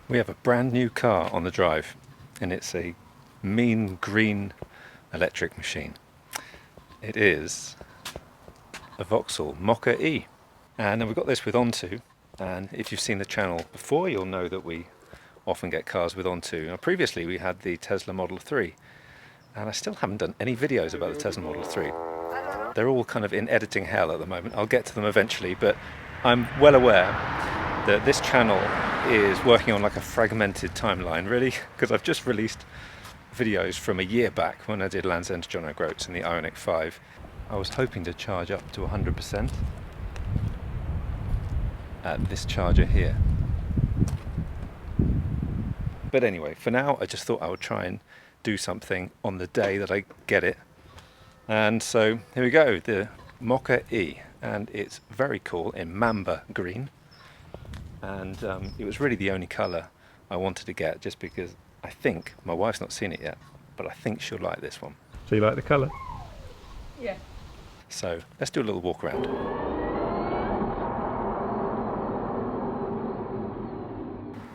We have a brand new car on the drive, and it's a mean green electric machine. It is a Vauxhall Mokka-e, and we've got this with Onto. And if you've seen the channel before, you'll know that we often get cars with Onto. Now, previously we had the Tesla Model 3, and I still haven't done any videos about the Tesla Model 3. They're all kind of in editing hell at the moment. I'll get to them eventually, but I'm well aware that this channel is working on like a fragmented timeline, really, because I've just released videos from a year back when I did Land's End John O'Groats and the Ioniq 5. I was hoping to charge up to 100% at this charger here. But anyway, for now I just thought I would try and do something on the day that I get it. And so here we go, the Mokka-e, and it's very cool in Mamba green. And it was really the only colour I wanted to get, just because I think, my wife's not seen it yet, but I think she'll like this one. So you like the colour? Yeah. So let's do a little walk around.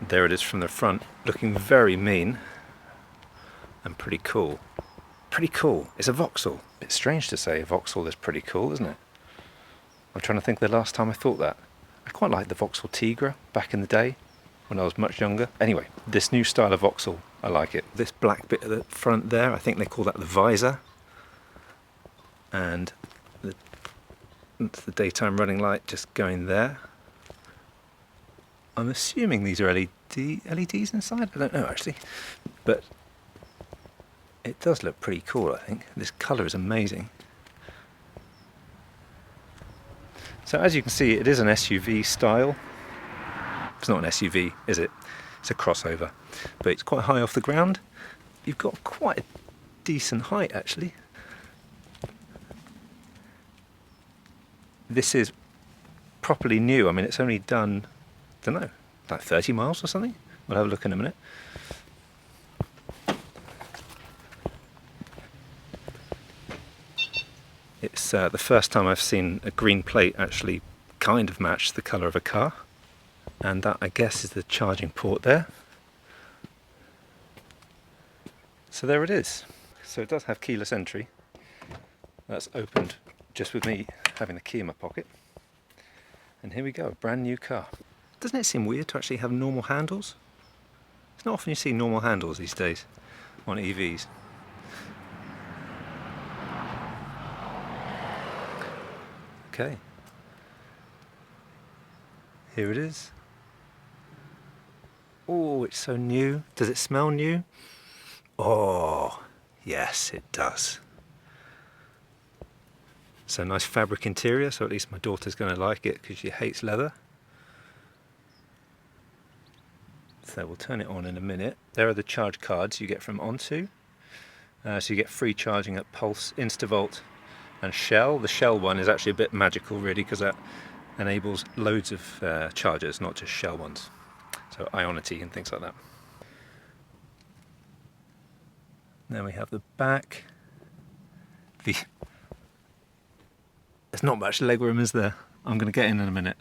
There it is from the front, looking very mean and pretty cool. Pretty cool. It's a Vauxhall. It's strange to say a Vauxhall is pretty cool, isn't it? I'm trying to think the last time I thought that. I quite liked the Vauxhall Tigra back in the day when I was much younger. Anyway, this new style of Vauxhall, I like it. This black bit at the front there, I think they call that the visor. And the daytime running light just going there. I'm assuming these are LEDs inside? I don't know actually. But it does look pretty cool, I think. This colour is amazing. So as you can see, it is an SUV style. It's not an SUV, is it? It's a crossover. But it's quite high off the ground. You've got quite a decent height, actually. This is properly new. I mean, it's only done, I don't know, like 30 miles or something? We'll have a look in a minute. It's the first time I've seen a green plate actually kind of match the colour of a car. And that, I guess, is the charging port there. So there it is. So it does have keyless entry. That's opened just with me having the key in my pocket. And here we go, a brand new car. Doesn't it seem weird to actually have normal handles? It's not often you see normal handles these days on EVs. Okay, here it is. Oh, it's so new. Does it smell new? Oh, yes, it does. So nice fabric interior, so at least my daughter's going to like it because she hates leather. So we'll turn it on in a minute. There are the charge cards you get from Onto. So you get free charging at Pulse, Instavolt and Shell. The Shell one is actually a bit magical really, because that enables loads of chargers, not just Shell ones. So Ionity and things like that. Then we have the back. There's not much legroom, is there? I'm going to get in a minute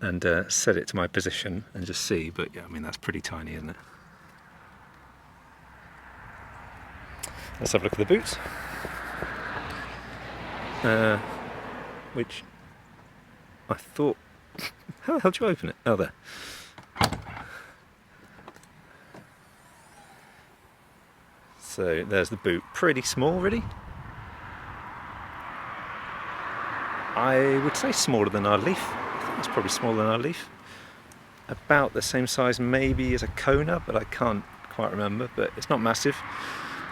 and set it to my position and just see, but yeah, I mean, that's pretty tiny, isn't it? Let's have a look at the boots. Which I thought, how the hell do you open it? Oh, there. So there's the boot. Pretty small, really. I would say smaller than our Leaf. I think it's probably smaller than our Leaf. About the same size maybe as a Kona, but I can't quite remember. But it's not massive.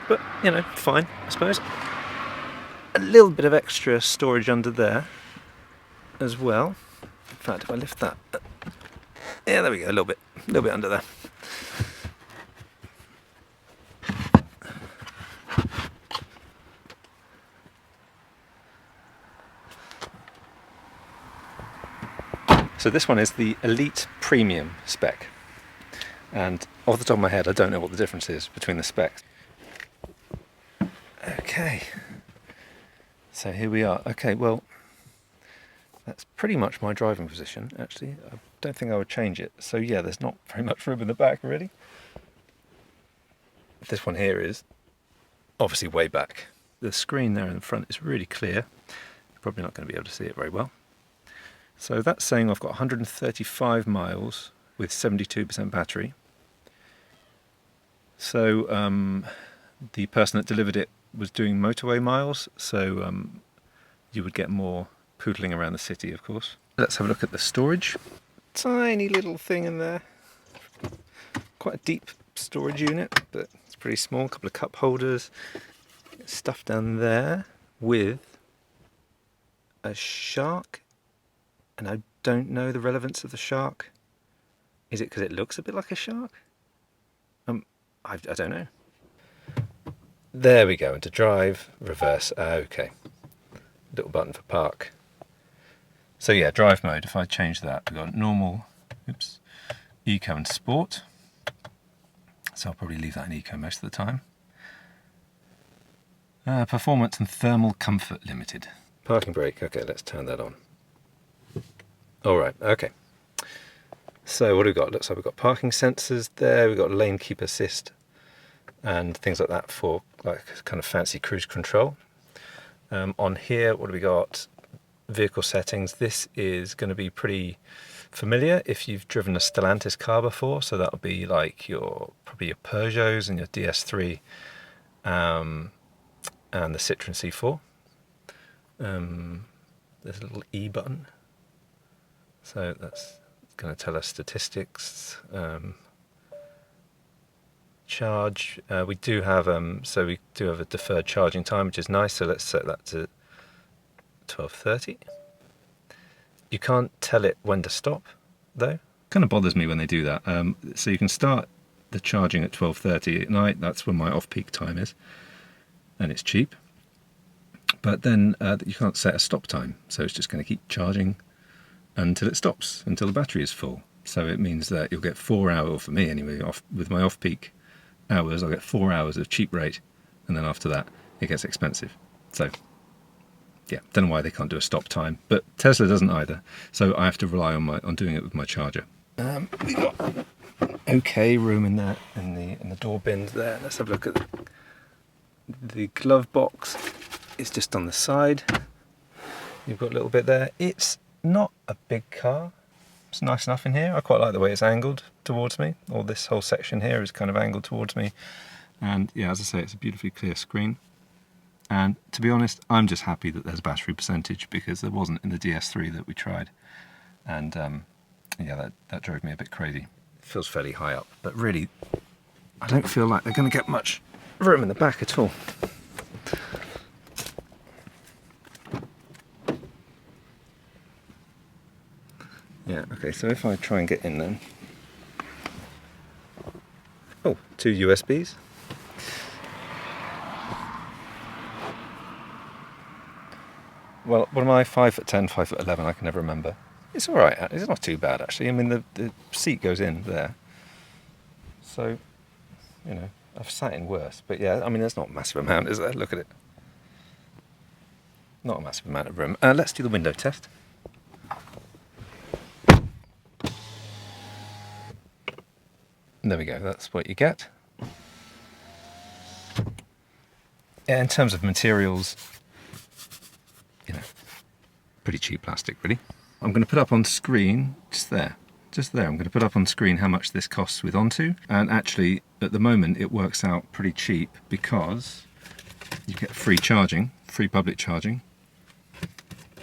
But, you know, fine, I suppose. A little bit of extra storage under there as well. In fact, if I lift that, yeah, there we go, a little bit under there. So this one is the Elite Premium spec, and off the top of my head I don't know what the difference is between the specs. Okay, so here we are. Okay, well, that's pretty much my driving position actually. I don't think I would change it. So yeah, there's not very much room in the back really. This one here is obviously way back. The screen there in the front is really clear. You're probably not going to be able to see it very well. So that's saying I've got 135 miles with 72% battery. So the person that delivered it was doing motorway miles, so you would get more poodling around the city, of course. Let's have a look at the storage. Tiny little thing in there. Quite a deep storage unit, but it's pretty small. A couple of cup holders. Stuff down there with a shark, and I don't know the relevance of the shark. Is it because it looks a bit like a shark? I don't know. There we go, and to drive, reverse, okay. Little button for park. So yeah, drive mode, if I change that, we've got normal, eco and sport. So I'll probably leave that in eco most of the time. Performance and thermal comfort limited. Parking brake, okay, let's turn that on. Alright, okay. So what do we got? Looks like we've got parking sensors there, we've got lane keep assist and things like that for like kind of fancy cruise control. On here, what do we got? Vehicle settings. This is going to be pretty familiar if you've driven a Stellantis car before, so that'll be like probably your Peugeots and your DS3 and the Citroen C4. There's a little E button, so that's going to tell us statistics. Charge. We do have a deferred charging time, which is nice. So let's set that to 12:30. You can't tell it when to stop, though. Kind of bothers me when they do that. So you can start the charging at 12:30 at night. That's when my off-peak time is, and it's cheap. But then you can't set a stop time, so it's just going to keep charging until it stops, until the battery is full. So it means that you'll get 4 hours, or for me anyway, with my off-peak hours, I'll get 4 hours of cheap rate, and then after that it gets expensive. So yeah, don't know why they can't do a stop time, but Tesla doesn't either, so I have to rely on doing it with my charger. We got okay room in there in the door bins there. Let's have a look at the glove box. It's just on the side. You've got a little bit there. It's not a big car. It's nice enough in here. I quite like the way it's angled towards me. Or this whole section here is kind of angled towards me. And yeah, as I say, it's a beautifully clear screen. And to be honest, I'm just happy that there's battery percentage, because there wasn't in the DS3 that we tried. And yeah, that drove me a bit crazy. It feels fairly high up, but really, I don't feel like they're going to get much room in the back at all. Yeah, okay, so if I try and get in then. Oh, 2 USBs. Well, what am I, 5'10", 5'11", I can never remember. It's alright, it's not too bad actually. I mean, the seat goes in there. So, you know, I've sat in worse. But yeah, I mean, there's not a massive amount, is there? Look at it. Not a massive amount of room. Let's do the window test. There we go, that's what you get. Yeah, in terms of materials, you know, pretty cheap plastic, really. I'm going to put up on screen, just there, I'm going to put up on screen how much this costs with Onto. And actually, at the moment, it works out pretty cheap because you get free charging, free public charging.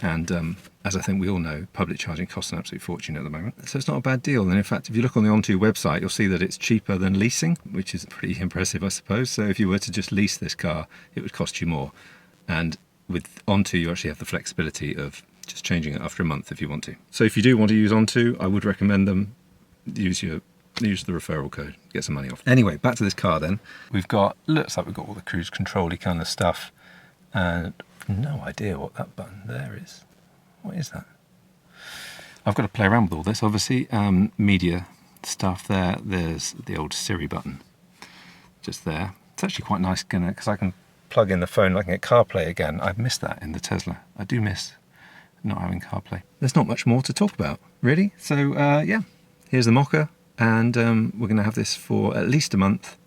And as I think we all know, public charging costs an absolute fortune at the moment. So it's not a bad deal. And in fact, if you look on the Onto website, you'll see that it's cheaper than leasing, which is pretty impressive, I suppose. So if you were to just lease this car, it would cost you more. And with Onto, you actually have the flexibility of just changing it after a month if you want to. So if you do want to use Onto, I would recommend them. Use the referral code, get some money off. Anyway, back to this car then. Looks like we've got all the cruise control-y kind of stuff. And no idea what that button there is. What is that? I've got to play around with all this, obviously. Media stuff there. There's the old Siri button, just there. It's actually quite nice, because I can plug in the phone, I can get CarPlay again. I've missed that in the Tesla. I do miss not having CarPlay. There's not much more to talk about, really. So yeah, here's the Mokka, and we're going to have this for at least a month.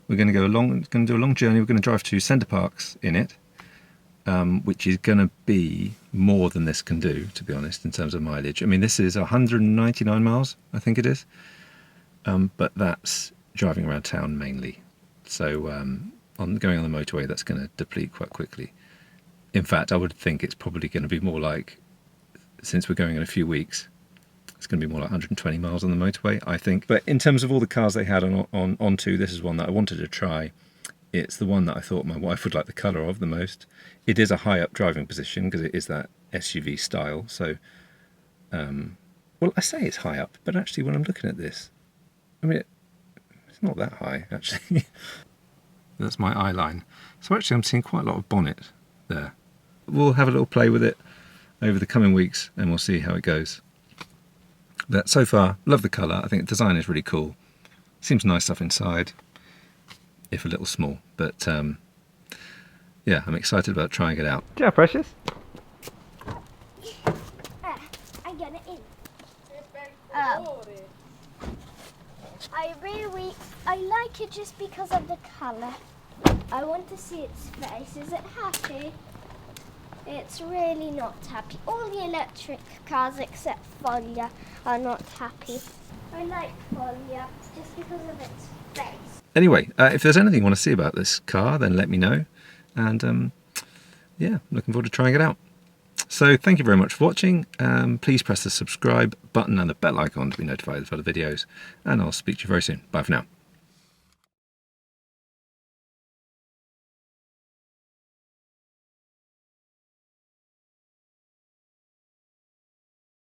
We're going to do a long journey. We're going to drive to Center Parks in it, which is going to be more than this can do, to be honest, in terms of mileage. I mean, this is 199 miles, I think it is, but that's driving around town mainly. So going on the motorway, that's going to deplete quite quickly. In fact, I would think it's probably going to be more like, since we're going in a few weeks, it's going to be more like 120 miles on the motorway, I think. But in terms of all the cars they had on Onto, this is one that I wanted to try. It's the one that I thought my wife would like the colour of the most. It is a high up driving position because it is that SUV style. So, well, I say it's high up, but actually when I'm looking at this, I mean, it's not that high, actually. That's my eye line. So actually I'm seeing quite a lot of bonnet there. We'll have a little play with it over the coming weeks and we'll see how it goes. But so far, love the colour. I think the design is really cool. Seems nice stuff inside, if a little small. But yeah, I'm excited about trying it out. Ciao, precious. I get it in. I like it just because of the colour. I want to see its face. Is it happy? It's really not happy. All the electric cars except Folia are not happy. I like Folia just because of its face. Anyway, if there's anything you want to see about this car, then let me know. And yeah, looking forward to trying it out. So thank you very much for watching. Please press the subscribe button and the bell icon to be notified of other videos. And I'll speak to you very soon. Bye for now.